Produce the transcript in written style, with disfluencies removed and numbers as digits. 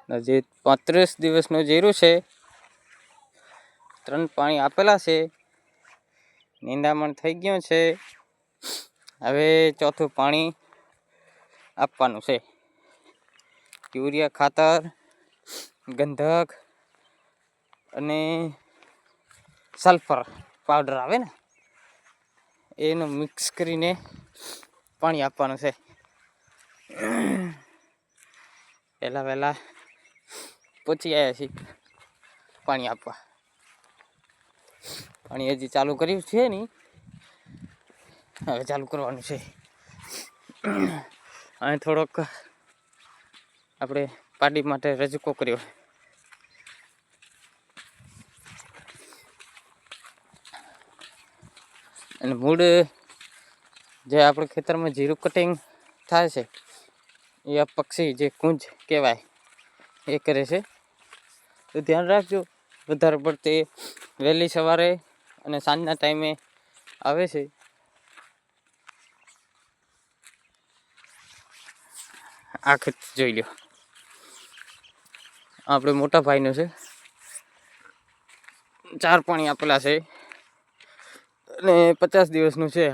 હજી 35 દિવસનું જીરું છે. 3 પાણી આપેલા છે. નિંદામણ થઈ ગયું છે. હવે ચોથું પાણી આપવાનું છે. યુરિયા ખાતર, ગંધક અને સલ્ફર પાવડર આવે ને એનું મિક્સ કરીને પાણી આપવાનું છે. વહેલા પહોંચી આવ્યા છીએ પાણી આપવા. પાણી હજી ચાલુ કર્યું છે નહીં, હવે ચાલુ કરવાનું છે. અને થોડોક આપણે પાડી માટે રજૂકો કર્યો. અને મૂળ જે આપણે ખેતરમાં જીરું કટિંગ થાય છે એ આ પક્ષી જે કુંજ કહેવાય એ કરે છે. તો ધ્યાન રાખજો, વધારે પડતે વહેલી સવારે અને સાંજના ટાઈમે આવે છે. આ ખેત જોઈ લો, આપણે મોટા ભાઈનું છે. 4 પાણી આપેલા છે અને 50 દિવસનું છે.